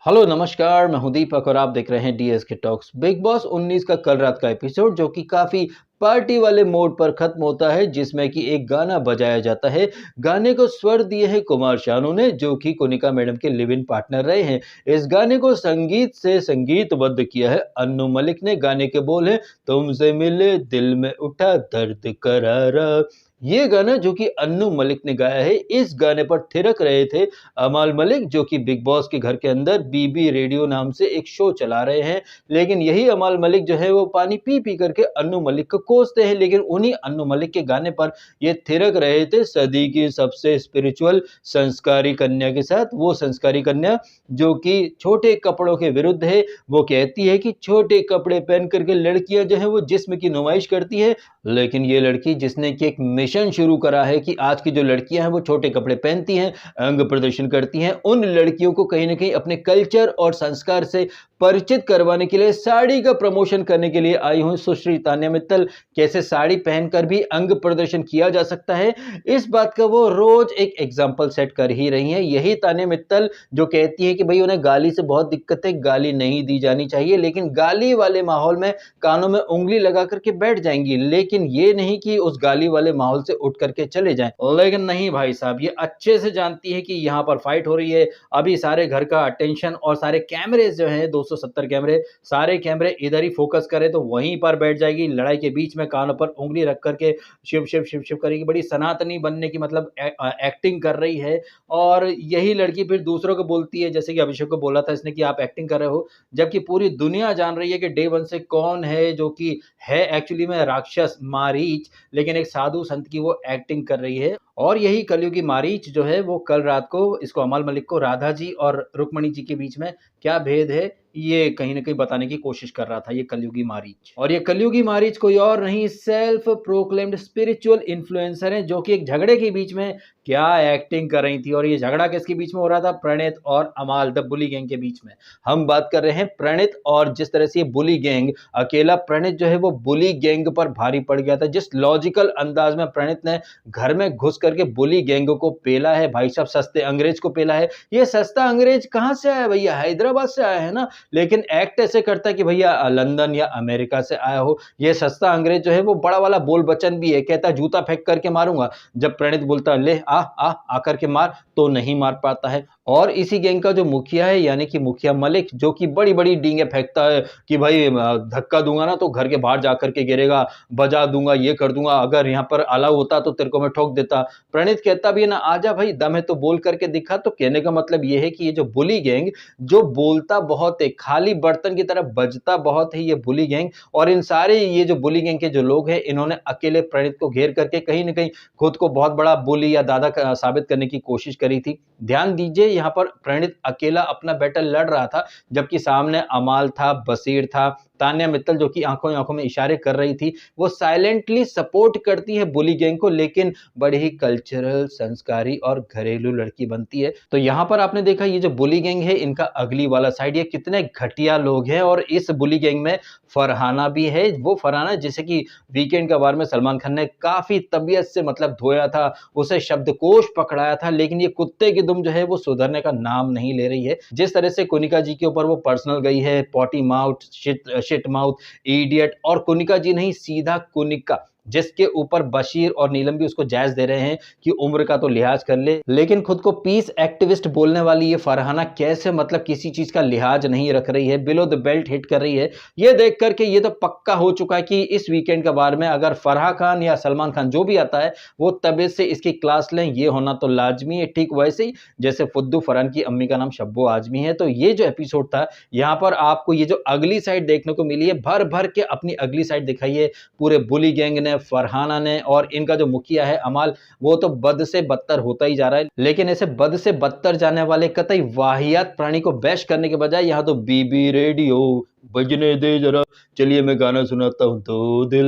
Hello नमस्कार, मैं हूं दीपक और आप देख रहे हैं डीएस के टॉक्स। बिग बॉस 19 का कल रात का एपिसोड जो कि काफी पार्टी वाले मोड पर खत्म होता है, जिसमें कि एक गाना बजाया जाता है। गाने को स्वर दिए हैं कुमार शानू ने, जो कि कोनिका मैडम के लिव इन पार्टनर रहे हैं। इस गाने को संगीत से संगीतबद्ध किया है अन्नू मलिक ने। गाने के बोल हैं, तुमसे मिले दिल में उठा दर्द करारा। ये गाना जो कि अन्नू मलिक ने गाया है, इस गाने पर थिरक रहे थे अमाल मलिक, जो कि बिग बॉस के घर के अंदर बीबी रेडियो नाम से एक शो चला रहे हैं। लेकिन यही अमाल मलिक जो है वो पानी पी पी करके अन्नू मलिक को कोसते हैं, लेकिन उन्हीं अन्नू मलिक के गाने पर ये थिरक रहे थे सदी की सबसे स्पिरिचुअल संस्कारी कन्या के साथ। वो संस्कारी कन्या जो कि छोटे कपड़ों के विरुद्ध है। वो कहती है कि छोटे कपड़े पहन करके लड़कियां जो है वो जिस्म की नुमाइश करती है, लेकिन ये लड़की जिसने कि एक मिशन शुरू करा है कि आज की जो लड़कियां हैं वो छोटे कपड़े पहनती हैं, अंग प्रदर्शन करती हैं, उन लड़कियों को कहीं न कहीं अपने कल्चर और संस्कार से परिचित करवाने के लिए साड़ी का प्रमोशन करने के लिए आई हुई सुश्री तान्या मित्तल। कैसे साड़ी पहनकर भी अंग प्रदर्शन किया जा सकता है, इस बात का वो रोज एक एग्जाम्पल सेट कर ही रही हैं। यही तान्या मित्तल जो कहती है कि भाई उन्हें गाली से बहुत दिक्कत है, गाली नहीं दी जानी चाहिए, लेकिन गाली वाले माहौल में कानों में उंगली लगा करके बैठ जाएंगी। लेकिन ये नहीं कि उस गाली वाले माहौल से उठ करके चले जाएं। लेकिन नहीं भाई साहब, ये अच्छे से जानती है कि यहाँ पर फाइट हो रही है। अभी सारे घर का अटेंशन और सारे कैमरे जो हैं 270 कैमरे, सारे कैमरे इधर ही फोकस करें तो वहीं पर बैठ जाएगी। लड़ाई के बीच में कानों पर उंगली रख करके शिव शिव शिव शिव करेगी। बड़ी सनातनी बनने की मतलब एक्टिंग कर रही है। और यही लड़की फिर दूसरों को बोलती है, जैसे कि अभिषेक को बोला था इसने कि आप एक्टिंग कर रहे हो, जबकि पूरी दुनिया जान रही है कि डे वन से कौन है जो कि है एक्चुअली में राक्षस मारीच, लेकिन एक साधु संत की वो एक्टिंग कर रही है। और यही कलयुगी मारीच जो है वो कल रात को इसको अमल मलिक को राधा जी और रुक्मणी जी के बीच में क्या भेद है, ये कहीं न कहीं बताने की कोशिश कर रहा था ये कलयुगी मारीच। और ये कलयुगी मारीच कोई और नहीं, सेल्फ प्रोक्लेम्ड स्पिरिचुअल इन्फ्लुएंसर हैं, जो कि एक झगड़े के बीच में क्या एक्टिंग कर रही थी। और ये झगड़ा किसके बीच में हो रहा था? प्रणीत और अमाल द बुली गैंग के बीच में। हम बात कर रहे हैं प्रणीत, और जिस तरह से ये बुली गैंग, अकेला प्रणीत जो है वो बुली गैंग पर भारी पड़ गया था। जिस लॉजिकल अंदाज में प्रणीत ने घर में घुस करके बुली गैंग को पेला है, भाई साहब सस्ते अंग्रेज को पेला है। ये सस्ता अंग्रेज कहां से आया भैया? हैदराबाद से आया है ना, लेकिन एक्ट ऐसे करता है कि भैया लंदन या अमेरिका से आया हो। ये सस्ता अंग्रेज जो है वो बड़ा वाला बोल बचन भी है, कहता है जूता फेंक करके मारूंगा। जब प्रणीत बोलता है ले आ आ आकर के मार, तो नहीं मार पाता है। और इसी गैंग का जो मुखिया है, यानी कि मुखिया मलिक, जो कि बड़ी बड़ी डींगे फेंकता है कि भाई धक्का दूंगा ना तो घर के बाहर जाकर के गिरेगा, बजा दूंगा, ये कर दूंगा, अगर यहाँ पर अलाउ होता तो तेरे को मैं ठोक देता। प्रणीत कहता भी है ना, आजा भाई दम है तो बोल करके दिखा। तो कहने का मतलब ये है कि ये जो बुली गैंग जो बोलता बहुत है, खाली बर्तन की तरह बजता बहुत है ये बुली गैंग। और इन सारे ये जो बुली गैंग के जो लोग हैं, इन्होंने अकेले प्रणीत को घेर करके कहीं न कहीं खुद को बहुत बड़ा बुली या दादा साबित करने की कोशिश करी थी। ध्यान दीजिए, यहाँ पर प्रणीत अकेला अपना बैटल लड़ रहा था, जबकि सामने अमाल था, बसीर था, तान्या मित्तल जो कि आंखों आंखों में इशारे कर रही थी। वो साइलेंटली सपोर्ट करती है बुली गैंग को, लेकिन बड़ी ही कल्चरल, संस्कारी और घरेलू लड़की बनती है। तो यहाँ पर आपने देखा ये जो बुली गैंग है, इनका अगली वाला साइड, ये कितने घटिया लोग हैं। और इस बुली गैंग में फरहाना भी है। वो फरहाना जैसे कि वीकेंड का वार में सलमान खान ने काफी तबीयत से मतलब धोया था, उसे शब्दकोश पकड़ाया था, लेकिन ये कुत्ते की दुम जो है वो सुधरने का नाम नहीं ले रही है। जिस तरह से कोनिका जी के ऊपर वो पर्सनल गई है, potty mouth, shit mouth, idiot, और कोनिका जी नहीं सीधा कोनिका, जिसके ऊपर बशीर और नीलम भी उसको जायज दे रहे हैं कि उम्र का तो लिहाज कर ले। लेकिन खुद को पीस एक्टिविस्ट बोलने वाली ये फरहाना कैसे मतलब किसी चीज का लिहाज नहीं रख रही है, बिलो द बेल्ट हिट कर रही है। ये देख करके ये तो पक्का हो चुका है कि इस वीकेंड का बार में अगर फराह खान या सलमान खान जो भी आता है वो तबीयत से इसकी क्लास लें, ये होना तो लाजमी है। ठीक वैसे ही जैसे फुद्दू फरहान की अम्मी का नाम शब्बो आजमी है। तो ये जो एपिसोड था, यहाँ पर आपको ये जो अगली साइड देखने को मिली है, भर भर के अपनी अगली साइड दिखाई है पूरे बुली गैंग ने, फरहाना ने। और इनका जो मुखिया है अमाल, वो तो बद से बदतर होता ही जा रहा है। लेकिन ऐसे बद से बदतर जाने वाले कतई वाहियात प्राणी को बैश करने के बजाय यहाँ तो बीबी रेडियो बजने दे जरा, चलिए मैं गाना सुनाता हूं। तो दिल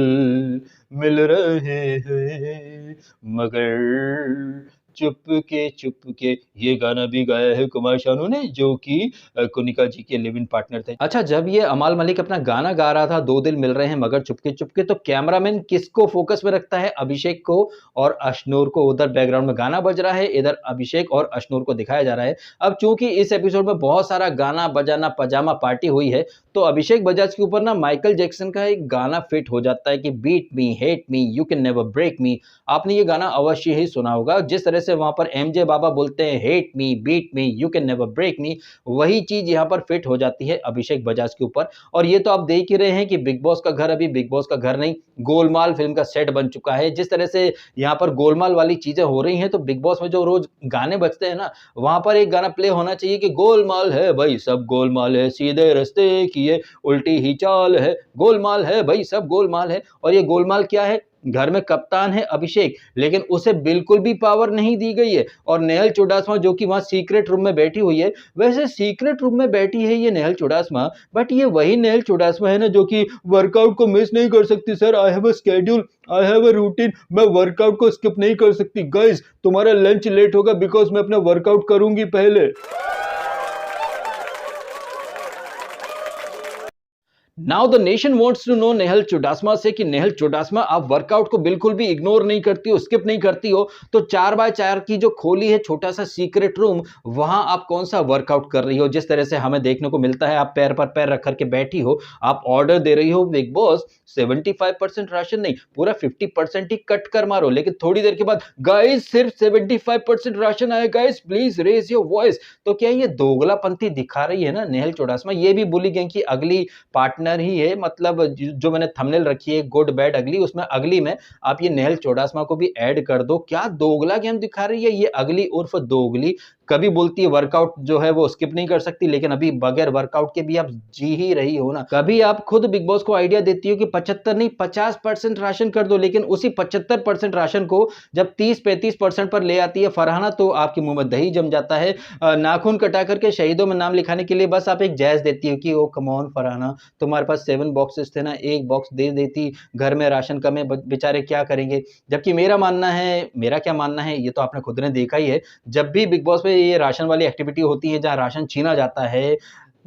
मिल रहे हैं मगर चुपके ये गाना भी गाया है कुमार शानू ने, जो कि कोनिका जी के लिव इन पार्टनर थे। अच्छा, जब ये अमाल मलिक अपना गाना गा रहा था, दो दिल मिल रहे हैं मगर चुपके चुपके, तो कैमरामैन किसको फोकस में रखता है? अभिषेक को और अशनूर को। उधर बैकग्राउंड में गाना बज रहा है, इधर अभिषेक और अशनूर को दिखाया जा रहा है। अब चूंकि इस एपिसोड में बहुत सारा गाना बजाना पजामा पार्टी हुई है, तो अभिषेक बजाज के ऊपर ना माइकल जैक्सन का एक गाना फिट हो जाता है कि beat me, hate me, you can never break me. आपने ये गाना अवश्य ही सुना होगा। जिस तरह से वहां पर एमजे बाबा बोलते हैं hate me, beat me, you can never break me, वही चीज यहाँ पर फिट हो जाती है अभिषेक बजाज के ऊपर। और ये तो आप देख ही रहे हैं कि बिग बॉस का घर अभी बिग बॉस का घर नहीं, गोलमाल फिल्म का सेट बन चुका है। जिस तरह से यहाँ पर गोलमाल वाली चीजें हो रही हैं, तो बिग बॉस में जो रोज गाने बजते हैं ना, वहां पर एक गाना प्ले होना चाहिए कि गोलमाल है भाई सब गोलमाल है, सीधे रास्ते की ये उल्टी ही चाल है, गोलमाल है भाई सब गोलमाल है। और ये गोलमाल क्या है? घर में कप्तान है अभिषेक, लेकिन उसे बिल्कुल भी पावर नहीं दी गई है। और नेहल चुडासमा जो कि वहां सीक्रेट रूम में बैठी हुई है, वैसे सीक्रेट रूम में बैठी है ये नेहल चुडासमा, बट ये वही नेहल चुडासमा है ना जो कि वर्कआउट को मिस नहीं कर सकती। Sir, I have a schedule, I have a routine, मैं वर्कआउट को स्किप नहीं कर सकती। गाइस, तुम्हारा लंच लेट होगा बिकॉज मैं अपना वर्कआउट करूंगी पहले। Now the nation wants to know Nehal Chudasama से कि नेहल चुडासमा, आप वर्कआउट को बिल्कुल भी इग्नोर नहीं करती हो, स्किप नहीं करती हो, तो 4x4 की जो खोली है छोटा सा सीक्रेट रूम, वहां आप कौन सा वर्कआउट कर रही हो? जिस तरह से हमें देखने को मिलता है, आप पैर पर पैर रख करके बैठी हो, आप ऑर्डर दे रही हो, बिग बॉस 75% राशन नहीं, पूरा 50% ही कट कर मारो। लेकिन थोड़ी देर के बाद, गाइस सिर्फ 75% राशन आया, guys please raise your voice. तो क्या ये दोगलापंथी दिखा रही है ना नेहल चुडासमा? ये भी भूली गई कि अगली पार्टनर ही है, मतलब जो मैंने थंबनेल रखी है गुड बैड अगली, उसमें अगली में आप ये नेहल चुडासमा को भी ऐड कर दो। क्या दोगला गेम दिखा रही है ये अगली उर्फ दोगली। कभी बोलती है वर्कआउट जो है वो स्किप नहीं कर सकती, लेकिन अभी बगैर वर्कआउट के भी आप जी ही रही हो ना। कभी आप खुद बिग बॉस को आइडिया देती हो कि 75 नहीं 50% राशन कर दो, लेकिन उसी 75% राशन को जब 30-35% पर ले आती है फरहाना, तो आपके मुंह में दही जम जाता है। नाखून कटा करके शहीदों में नाम लिखाने के लिए बस आप एक जायज देती हो कि ओ कम ऑन फरहाना, तुम्हारे पास 7 बॉक्सेस थे ना, एक बॉक्स दे देती, घर में राशन कम है, बेचारे क्या करेंगे। जबकि मेरा क्या मानना है, ये तो आपने खुद ने देखा ही है, जब भी बिग बॉस में ये राशन वाली एक्टिविटी होती है जहां राशन छीना जाता है,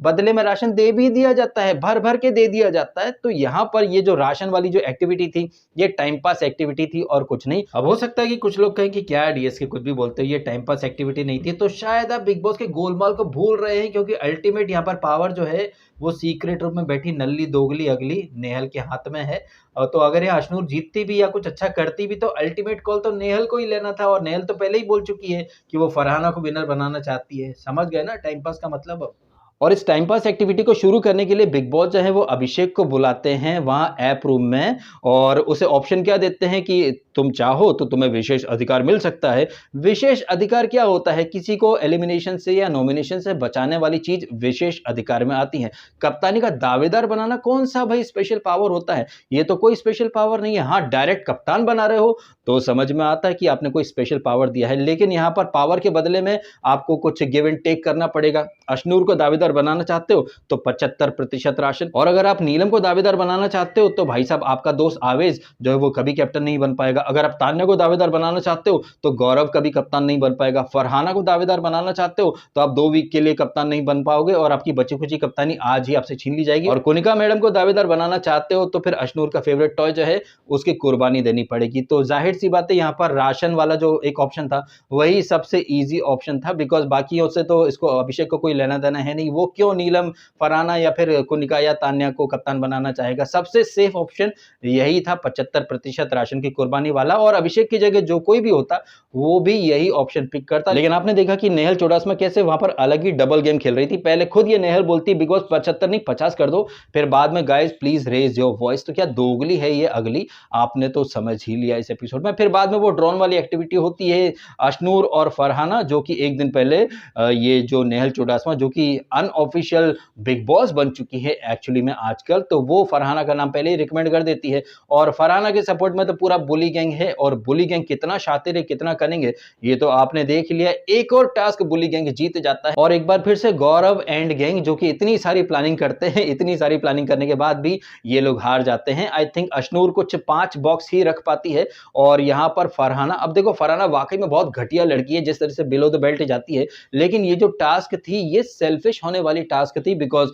बदले में राशन दे भी दिया जाता है, भर भर के दे दिया जाता है। तो यहाँ पर ये जो राशन वाली जो एक्टिविटी थी, ये टाइम पास एक्टिविटी थी और कुछ नहीं। अब हो सकता है कि कुछ लोग कहें कि क्या डीएस के कुछ भी बोलते हो, ये टाइम पास एक्टिविटी नहीं थी, तो शायद आप बिग बॉस के गोलमाल को भूल रहे हैं, क्योंकि अल्टीमेट यहाँ पर पावर जो है वो सीक्रेट रूम में बैठी नल्ली दोगली अगली नेहल के हाथ में है। तो अगर ये अशनूर जीतती भी या कुछ अच्छा करती भी, तो अल्टीमेट कॉल तो नेहल को ही लेना था, और नेहल तो पहले ही बोल चुकी है कि वो फरहाना को विनर बनाना चाहती है। समझ गए ना टाइम पास का मतलब। और इस टाइम पास एक्टिविटी को शुरू करने के लिए बिग बॉस जो है वो अभिषेक को बुलाते हैं वहां ऐप रूम में, और उसे ऑप्शन क्या देते हैं कि तुम चाहो तो तुम्हें विशेष अधिकार मिल सकता है। विशेष अधिकार क्या होता है? किसी को एलिमिनेशन से या नॉमिनेशन से बचाने वाली चीज विशेष अधिकार में आती है। कप्तानी का दावेदार बनाना कौन सा भाई स्पेशल पावर होता है? ये तो कोई स्पेशल पावर नहीं है। हाँ, डायरेक्ट कप्तान बना रहे हो तो समझ में आता है कि आपने कोई स्पेशल पावर दिया है, लेकिन यहाँ पर पावर के बदले में आपको कुछ गिव एंड टेक करना पड़ेगा। अशनूर को दावेदार बनाना चाहते हो तो 75% राशन, और अगर आप नीलम को दावेदार बनाना चाहते हो तो भाई साहब आपका दोस्त आवेज जो है वो कभी कैप्टन नहीं बन पाएगा। अगर आप तान्या को दावेदार बनाना चाहते हो तो गौरव कभी कप्तान नहीं बन पाएगा। फरहाना को दावेदार बनाना चाहते हो तो आप 2 वीक के लिए कप्तान नहीं बन पाओगे, और आपकी बची खुची कप्तानी आज ही आपसे छीन ली जाएगी। और कोनिका मैडम को दावेदार बनाना चाहते हो तो फिर अशनूर का फेवरेट टॉय जो है उसकी कुर्बानी देनी पड़ेगी। तो जाहिर सी बात है यहाँ पर राशन वाला जो एक ऑप्शन था वही सबसे ईजी ऑप्शन था, बिकॉज बाकियों से तो इसको अभिषेक को कोई लेना देना है नहीं। वो क्यों नीलम, फरहाना या फिर कोनिका या तान्या को कप्तान बनाना चाहेगा? सबसे सेफ ऑप्शन यही था, 75% राशन की कुर्बानी वाला, और अभिषेक की जगह जो कोई भी होता वो भी यही ऑप्शन पिक करता। लेकिन आपने देखा कि नेहल चुडासमा कैसे वहां पर अलग ही डबल गेम खेल रही थी। पहले खुद ये नेहल बोलती बिकॉज 75 नहीं 50 कर दो, फिर बाद में guys please raise your voice. तो क्या दोगली है ये अगली, आपने तो समझ ही लिया इस एपिसोड में। फिर बाद में वो ड्रोन वाली एक्टिविटी होती है, अशनूर और फरहाना जो कि एक दिन पहले ये जो नेहल चुडासमा जो कि अनऑफिशियल बिग बॉस बन चुकी है एक्चुअली में आजकल, तो वो फरहाना का नाम पहले ही रिकमेंड कर देती है। और फरहाना के सपोर्ट में तो पूरा बुली गैंग है, और बुली गैंग कितना शातिर है, कितना करेंगे, ये तो आपने देख लिया। एक और टास्क बुली गैंग जीत जाता है, और एक बार फिर से गौरव एंड गैंग जो कि इतनी सारी प्लानिंग करते हैं, इतनी सारी प्लानिंग करने के बाद भी ये लोग हार जाते हैं। आई थिंक अशनूर कुछ 5 बॉक्स ही रख पाती है, और यहां पर फरहाना, अब देखो फरहाना वाकई में बहुत घटिया लड़की है जिस तरह से बिलो द बेल्ट जाती है, लेकिन ये जो टास्क थी ये सेल्फिश होने वाली टास्क थी, बिकॉज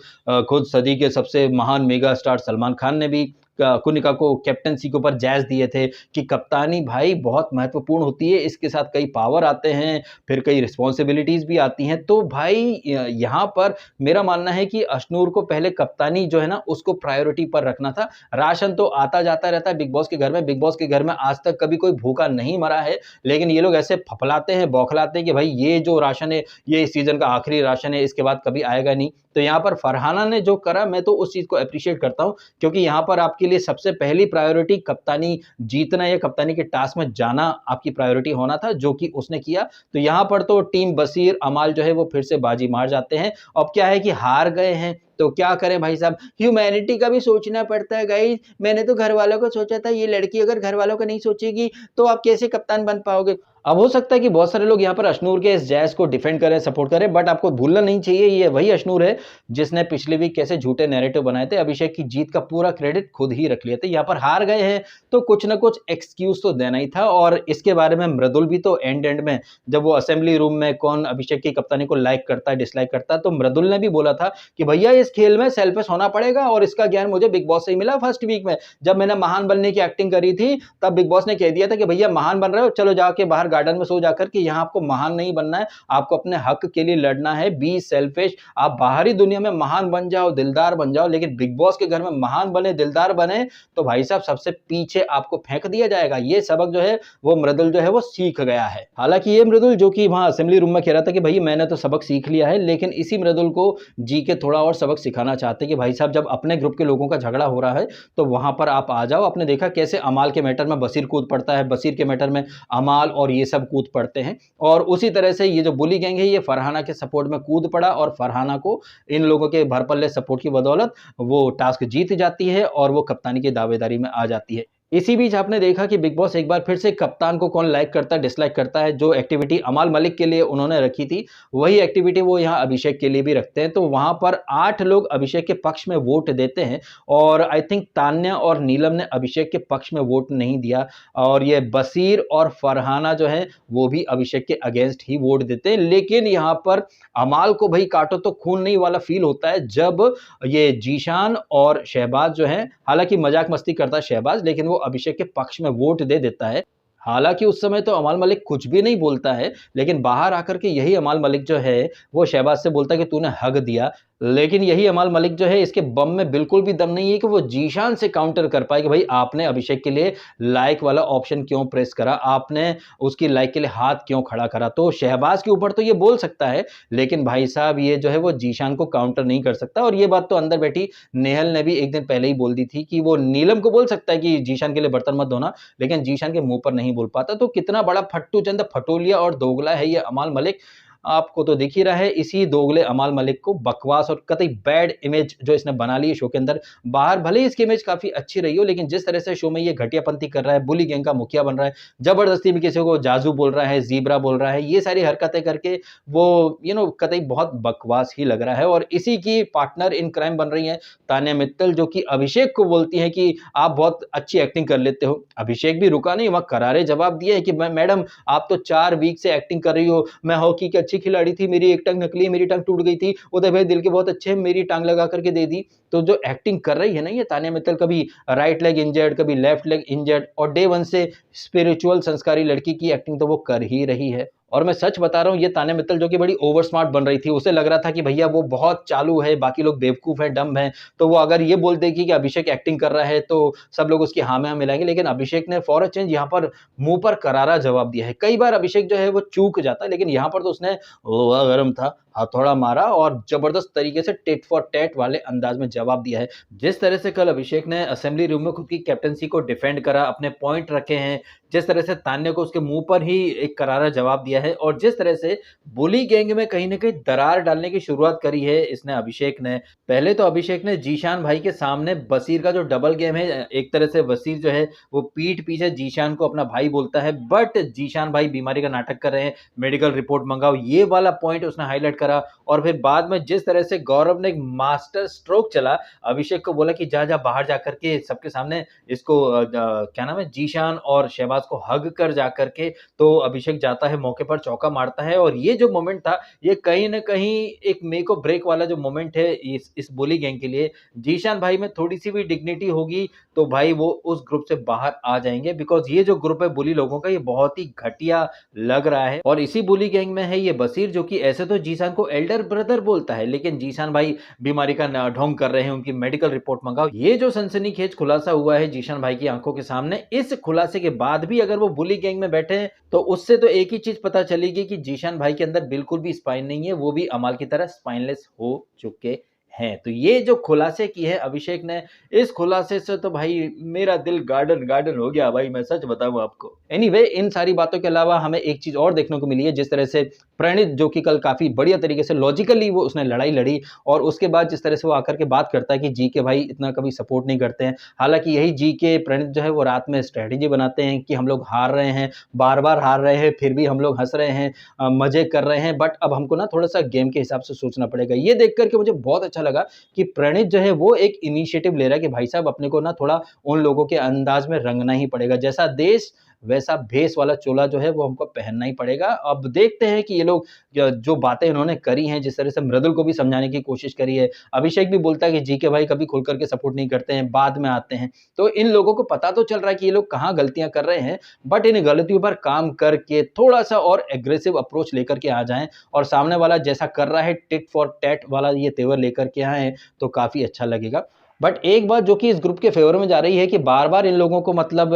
खुद सदी के सबसे महान मेगा स्टार सलमान खान ने भी कुनिका को कैप्टनसी के ऊपर जैज दिए थे कि कप्तानी भाई बहुत महत्वपूर्ण होती है, इसके साथ कई पावर आते हैं, फिर कई रिस्पॉन्सिबिलिटीज भी आती हैं। तो भाई यहाँ पर मेरा मानना है कि अशनूर को पहले कप्तानी जो है ना उसको प्रायोरिटी पर रखना था। राशन तो आता जाता रहता है बिग बॉस के घर में, बिग बॉस के घर में आज तक कभी कोई भूखा नहीं मरा है, लेकिन ये लोग ऐसे फफलाते हैं, बौखलाते हैं कि भाई ये जो राशन है ये इस सीजन का आखिरी राशन है, इसके बाद कभी आएगा नहीं। तो यहाँ पर फरहाना ने जो करा मैं तो उस चीज को अप्रिशिएट करता हूँ, क्योंकि यहाँ पर आपके लिए सबसे पहली प्रायोरिटी कप्तानी जीतना या कप्तानी के टास्क में जाना आपकी प्रायोरिटी होना था, जो कि उसने किया। तो यहाँ पर तो टीम बसीर अमाल जो है वो फिर से बाजी मार जाते हैं। अब क्या है कि हार गए हैं तो क्या करें भाई साहब, ह्यूमैनिटी का भी सोचना पड़ता है गाइस। मैंने तो घर वालों को सोचा था, ये लड़की अगर घर वालों का नहीं सोचेगी तो आप कैसे कप्तान बन पाओगे। अब हो सकता है कि बहुत सारे लोग यहाँ पर अशनूर के इस जैज को डिफेंड करें, सपोर्ट करें, बट आपको भूलना नहीं चाहिए ये वही अशनूर है जिसने पिछली वीक कैसे झूठे नैरेटिव बनाए थे, अभिषेक की जीत का पूरा क्रेडिट खुद ही रख लिया था। यहाँ पर हार गए हैं तो कुछ ना कुछ एक्सक्यूज तो देना ही था। और इसके बारे में मृदुल भी तो एंड में जब वो असेंबली रूम में कौन अभिषेक की कप्तानी को लाइक करता है डिसलाइक करता है, तो मृदुल ने भी बोला था कि भैया इस खेल में सेल्फिश होना पड़ेगा, और इसका ज्ञान मुझे बिग बॉस से ही मिला। फर्स्ट वीक में जब मैंने महान बनने की एक्टिंग करी थी तब बिग बॉस ने कह दिया था कि भैया महान बन रहे हो, चलो जाके बाहर गार्डन में सो जाकर कि यहाँ आपको महान नहीं बनना है, आपको अपने हक के लिए लड़ना है। बी सेल्फिश, आप बाहरी दुनिया में महान बन जाओ, दिलदार बन जाओ, लेकिन बिग बॉस के घर में महान बने, दिलदार बने तो भाई साहब सबसे पीछे आपको फेंक दिया जाएगा। ये सबक जो है वो मृदुल जो है वो सीख गया है। हालांकि ये मृदुल जो कि वहां असेंबली रूम में कह रहा था कि भाई मैंने तो सबक सीख लिया है, लेकिन इसी मृदुल को जी के थोड़ा और सबक सिखाना चाहते कि भाई साहब जब अपने ग्रुप के लोगों का झगड़ा हो रहा है तो वहां पर आप आ जाओ। आपने देखा कैसे अमाल के मैटर में बसीर कूद पड़ता है, बसीर के मैटर में अमाल और ये सब कूद पड़ते हैं, और उसी तरह से ये जो बुली गैंग है ये फरहाना के सपोर्ट में कूद पड़ा, और फरहाना को इन लोगों के भरपल्ले सपोर्ट की बदौलत वो टास्क जीत जाती है और वो कप्तानी की दावेदारी में आ जाती है। इसी बीच आपने देखा कि बिग बॉस एक बार फिर से कप्तान को कौन लाइक करता है डिसलाइक करता है। जो एक्टिविटी अमाल मलिक के लिए उन्होंने रखी थी वही एक्टिविटी वो यहाँ अभिषेक के लिए भी रखते हैं। तो वहां पर 8 लोग अभिषेक के पक्ष में वोट देते हैं, और आई थिंक तान्या और नीलम ने अभिषेक के पक्ष में वोट नहीं दिया, और ये बसीर और फरहाना जो है वो भी अभिषेक के अगेंस्ट ही वोट देते हैं। लेकिन यहाँ पर अमाल को भाई काटो तो खून नहीं वाला फील होता है जब ये जीशान और शहबाज जो है, हालांकि मजाक मस्ती करता है शहबाज, लेकिन वो अभिषेक के पक्ष में वोट दे देता है। हालांकि उस समय तो अमाल मलिक कुछ भी नहीं बोलता है, लेकिन बाहर आकर के यही अमाल मलिक जो है वो शहबाज से बोलता है कि तूने हक दिया। लेकिन यही अमाल मलिक जो है इसके बम में बिल्कुल भी दम नहीं है कि वो जीशान से काउंटर कर पाए कि भाई आपने अभिषेक के लिए लाइक वाला ऑप्शन क्यों प्रेस करा, आपने उसकी लाइक के लिए हाथ क्यों खड़ा करा। तो शहबाज के ऊपर तो ये बोल सकता है, लेकिन भाई साहब ये जो है वो जीशान को काउंटर नहीं कर सकता। और ये बात तो अंदर बैठी नेहल ने भी एक दिन पहले ही बोल दी थी कि वो नीलम को बोल सकता है कि जीशान के लिए बर्तन मत धोना, लेकिन जीशान के मुंह पर नहीं बोल पाता। तो कितना बड़ा फट्टू चंद फटोलिया और दोगला है ये अमाल मलिक, आपको तो दिख ही रहा है। इसी दोगले अमाल मलिक को बकवास और कतई बैड इमेज जो इसने बना ली है शो के अंदर, बाहर भले ही इसकी इमेज काफी अच्छी रही हो, लेकिन जिस तरह से शो में ये घटियापंती कर रहा है, बुली गैंग का मुखिया बन रहा है, जबरदस्ती में किसी को जाजू बोल रहा है, जीब्रा बोल रहा है, ये सारी हरकतें करके वो कतई बहुत बकवास ही लग रहा है। और इसी की पार्टनर इन क्राइम बन रही है तान्या मित्तल, जो कि अभिषेक को बोलती है कि आप बहुत अच्छी एक्टिंग कर लेते हो। अभिषेक भी रुका नहीं, वह करारे जवाब दिए कि मैडम आप तो 4 वीक से एक्टिंग कर रही हो, मैं हॉकी की अच्छी खिलाड़ी थी, मेरी एक टंग नकली, मेरी टंग टूट गई थी, उदय भाई दिल के बहुत अच्छे हैं, मेरी टांग लगा करके दे दी। तो जो एक्टिंग कर रही है ना ये तान्या मित्तल, कभी राइट लेग इंजर्ड, कभी लेफ्ट लेग इंजर्ड, और डे 1 से स्पिरिचुअल संस्कारी लड़की की एक्टिंग तो वो कर ही रही है। और मैं सच बता रहा हूँ, ये तान्या मित्तल जो कि बड़ी ओवर स्मार्ट बन रही थी, उसे लग रहा था कि भैया वो बहुत चालू है, बाकी लोग बेवकूफ है, डम्ब है, तो वो अगर ये बोल देगी कि अभिषेक एक्टिंग कर रहा है तो सब लोग उसकी हाँ में हाँ मिलाएंगे। लेकिन अभिषेक ने फॉर अ चेंज यहाँ पर मुंह पर करारा जवाब दिया है। कई बार अभिषेक जो है वो चूक जाता है, लेकिन यहाँ पर तो उसने लोहा गर्म था, हथौड़ा मारा और जबरदस्त तरीके से टिट फॉर टैट वाले अंदाज में जवाब दिया है। जिस तरह से कल अभिषेक ने असेंबली रूम में खुद की कैप्टनसी को डिफेंड करा, अपने पॉइंट रखे हैं, जिस तरह से तान्या को उसके मुंह पर ही एक करारा जवाब दिया है और जिस तरह से बुली गैंग में कहीं न कहीं दरार डालने की शुरुआत करी है इसने अभिषेक ने। पहले तो अभिषेक ने जीशान भाई के सामने बसीर का जो डबल गेम है, एक तरह से बसीर जो है वो पीठ पीछे जीशान को अपना भाई बोलता है, बट जीशान भाई बीमारी का नाटक कर रहे हैं, मेडिकल रिपोर्ट मंगाओ, ये वाला पॉइंट उसने हाईलाइट करा। और फिर बाद में जिस तरह से गौरव ने एक मास्टर स्ट्रोक चला, अभिषेक को बोला कि जा बाहर जा करके सबके सामने इसको क्या नाम है, जीशान और शहबाज को हग कर जा करके, तो अभिषेक जाता है मौके पर चौका मारता है। और ये जो मोमेंट था, ये कहीं न कहीं एक मेक और ब्रेक वाला जो मोमेंट है इस बुली गैंग के लिए। जीशान भाई में थोड़ी-सी भी डिग्निटी होगी तो भाई वो उस ग्रुप से बाहर आ जाएँगे, बिकॉज़ ये जो ग्रुप है बुली लोगों का, ये बहुत ही घटिया लग रहा है। और इसी बुली गैंग में है ये बसीर, जो कि ऐसे तो जीशान को एल्डर ब्रदर बोलता है, लेकिन जीशान भाई बीमारी का ढोंग कर रहे हैं, उनकी मेडिकल रिपोर्ट मंगाओ। ये जो सनसनीखेज खुलासा हुआ है जीशान भाई की आंखों के सामने, इस खुलासे के बाद भी अगर वो बुली गैंग में बैठे हैं तो उससे तो एक ही चीज पता चलेगी कि जीशान भाई के अंदर बिल्कुल भी स्पाइन नहीं है, वो भी अमाल की तरह स्पाइनलेस हो चुके हैं। तो ये जो खुलासे की है अभिषेक ने, इस खुलासे से तो भाई मेरा दिल गार्डन गार्डन हो गया भाई, मैं सच बताऊं आपको। एनीवे, इन सारी बातों के अलावा हमें एक चीज और देखने को मिली है, जिस तरह से प्रणीत, जो कि कल काफी बढ़िया तरीके से लॉजिकली वो उसने लड़ाई लड़ी और उसके बाद जिस तरह से वो आकर के बात करता है कि जी के भाई इतना कभी सपोर्ट नहीं करते हैं। हालांकि यही जी के प्रणीत जो है वो रात में स्ट्रेटेजी बनाते हैं कि हम लोग हार रहे हैं, बार बार हार रहे हैं, फिर भी हम लोग हंस रहे हैं, मजे कर रहे हैं, बट अब हमको ना थोड़ा सा गेम के हिसाब से सोचना पड़ेगा। ये देख करके मुझे बहुत अच्छा लगा कि प्रणीत जो है वो एक इनिशिएटिव ले रहा है कि भाई साहब अपने को ना थोड़ा उन लोगों के अंदाज में रंगना ही पड़ेगा, जैसा देश वैसा भेष वाला चोला जो है वो हमको पहनना ही पड़ेगा। अब देखते हैं कि ये लोग जो बातें इन्होंने करी हैं, जिस तरह से मृदुल को भी समझाने की कोशिश करी है, अभिषेक भी बोलता है कि जी के भाई कभी खुल करके सपोर्ट नहीं करते हैं, बाद में आते हैं। तो इन लोगों को पता तो चल रहा है कि ये लोग कहाँ गलतियां कर रहे हैं, बट इन गलतियों पर काम करके थोड़ा सा और एग्रेसिव अप्रोच लेकर के आ जाएं और सामने वाला जैसा कर रहा है टिट फॉर टैट वाला ये तेवर लेकर के आए तो काफी अच्छा लगेगा। बट एक बात जो कि इस ग्रुप के फेवर में जा रही है कि बार-बार इन लोगों को मतलब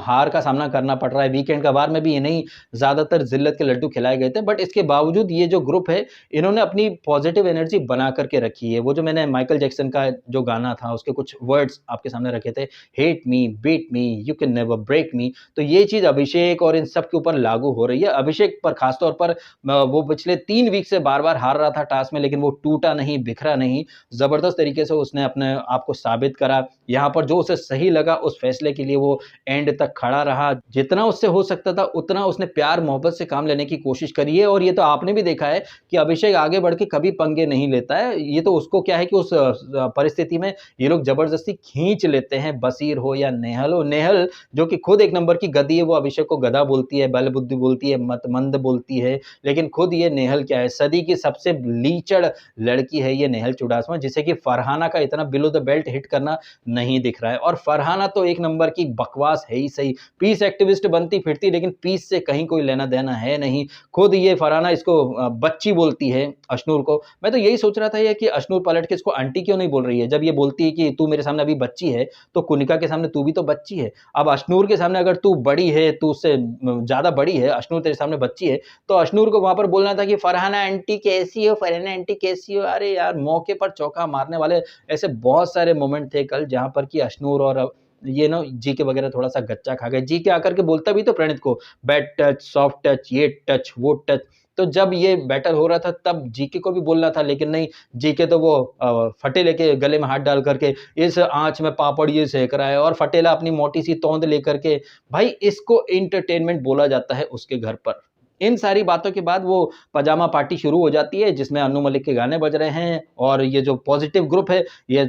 हार का सामना करना पड़ रहा है। वीकेंड का वार में भी इन्हें ज़्यादातर ज़िल्लत के लड्डू खिलाए गए थे, बट इसके बावजूद ये जो ग्रुप है, इन्होंने अपनी पॉजिटिव एनर्जी बना करके रखी है। वो जो मैंने माइकल जैक्सन का जो गाना था, उसके कुछ वर्ड्स आपके सामने रखे थे, hate me, beat me, you can never break me. तो ये चीज़ अभिषेक और इन सब के ऊपर लागू हो रही है। अभिषेक पर खास तौर पर वो पिछले 3 वीक से बार-बार हार रहा था टास्क में, लेकिन वो टूटा नहीं, बिखरा नहीं। ज़बरदस्त तरीके से उसने अपने आप को साबित करा। यहाँ पर जो उसे सही लगा उस फैसले के लिए वो एंड तक खड़ा रहा। जितना उससे हो सकता था उतना उसने प्यार मोहब्बत से काम लेने की कोशिश करी है। और ये तो आपने भी देखा है कि अभिषेक आगे बढ़ के कभी पंगे नहीं लेता है। ये तो उसको क्या है कि उस परिस्थिति में ये लोग जबरदस्ती खींच लेते हैं, बसीर हो या नेहल हो। नेहल जो कि खुद एक नंबर की गधी है, वो अभिषेक को गधा बोलती है, बल बुद्धि बोलती है, मतमंद बोलती है, लेकिन खुद ये नेहल क्या है, सदी की सबसे लीचड़ लड़की है ये नेहल चुडासमा, जिसे कि फरहाना का इतना बिलो द बेल्ट हिट करना नहीं दिख रहा है। और फरहाना तो एक नंबर की बकवास है ही सही, पीस एक्टिविस्ट बनती फिरती, लेकिन पीस से कहीं कोई लेना देना है नहीं। खुद ये फरहाना इसको बच्ची बोलती है अशनूर को। मैं तो यही सोच रहा था ये कि अशनूर पलट के इसको आंटी क्यों नहीं बोल रही है, जब ये बोलती है कि तू मेरे सामने अभी बच्ची है, तो कुनिका के सामने तू भी तो बच्ची है। अब अशनूर के सामने अगर तू बड़ी है, तू उससे ज्यादा बड़ी है, अशनूर तेरे सामने बच्ची है, तो अशनूर को वहां पर बोलना था कि फरहाना आंटी कैसी हो, फरहाना आंटी कैसी हो। अरे यार, मौके पर चौका मारने वाले ऐसे बहुत सारे मोमेंट थे कल, जहां पर कि अशनूर और ये ना जी के वगैरह थोड़ा सा गच्चा खा गए। जी के आकर के बोलता भी तो प्रणीत को बैड टच, सॉफ्ट टच, ये टच, वो टच। तो जब ये बैटल हो रहा था तब जीके को भी बोलना था, लेकिन नहीं, जीके तो वो फटेले के गले में हाथ डाल करके इस आंच में पापड़ ये सेक रहा है, और फटेला अपनी मोटी सी तोंद लेकर के, भाई इसको एंटरटेनमेंट बोला जाता है उसके घर पर। इन सारी बातों के बाद वो पजामा पार्टी शुरू हो जाती है, जिसमें अनु मलिक के गाने बज रहे हैं और ये जो पॉजिटिव ग्रुप है ये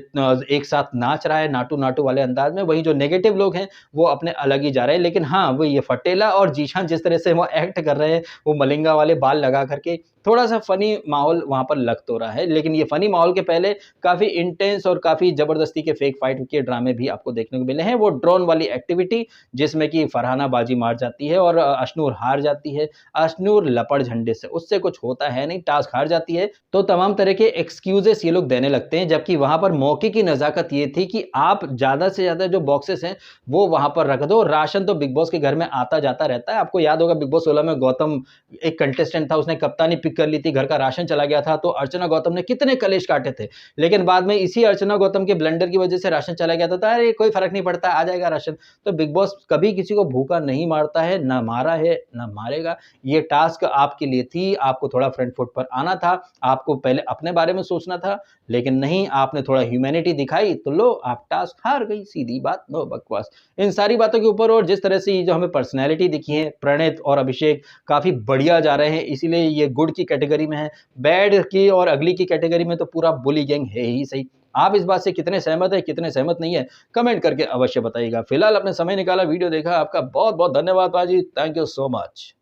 एक साथ नाच रहा है नाटू नाटू वाले अंदाज में। वहीं जो नेगेटिव लोग हैं वो अपने अलग ही जा रहे हैं। लेकिन हाँ, वो ये फटेला और जीशान जिस तरह से वो एक्ट कर रहे हैं, वो मलिंगा वाले बाल लगा करके, थोड़ा सा फनी माहौल वहां पर लग तो रहा है। लेकिन ये फनी माहौल के पहले काफी इंटेंस और काफी जबरदस्ती के फेक फाइट के ड्रामे भी आपको देखने को मिले हैं। वो ड्रोन वाली एक्टिविटी जिसमें कि फरहाना बाजी मार जाती है और अशनूर हार जाती है। अशनूर लपड़ झंडे से, उससे कुछ होता है नहीं, टास्क हार जाती है तो तमाम तरह के एक्सक्यूजेस ये लोग देने लगते हैं। जबकि वहां पर मौके की नजाकत ये थी कि आप ज्यादा से ज्यादा जो बॉक्सेस हैं वो वहां पर रख दो। राशन तो बिग बॉस के घर में आता जाता रहता है। आपको याद होगा बिग बॉस 16 में गौतम एक कंटेस्टेंट था, उसने कप्तानी पिक कर ली थी, घर का राशन चला गया था, तो अर्चना गौतम ने कितने कलेश काटे थे। लेकिन बाद में इसी अर्चना गौतम के ब्लंडर की वजह से राशन चला गया था, तो अरे कोई फ़र्क नहीं पड़ता, आ जाएगा राशन। तो बिग बॉस कभी किसी को भूखा नहीं मारता है, ना मारा है, ना मारेगा। ये टास्क आपके लिए थी, आपको थोड़ा फ्रंट फुट पर आना था, आपको पहले अपने बारे में सोचना था, लेकिन नहीं, आपने थोड़ा ह्यूमैनिटी दिखाई, तो लो आप टास्क हार गई, सीधी बात, नो बकवास। इन सारी बातों के ऊपर और जिस तरह से ये जो हमें पर्सनैलिटी दिखी है, प्रणीत और अभिषेक काफ़ी बढ़िया जा रहे हैं, इसीलिए ये गुड की कैटेगरी में है। बैड की और अगली की कैटेगरी में तो पूरा बुली गैंग है ही सही। आप इस बात से कितने सहमत हैं, कितने सहमत नहीं है, कमेंट करके अवश्य बताइएगा। फिलहाल आपने समय निकाला, वीडियो देखा, आपका बहुत-बहुत धन्यवाद पाजी। Thank you so much.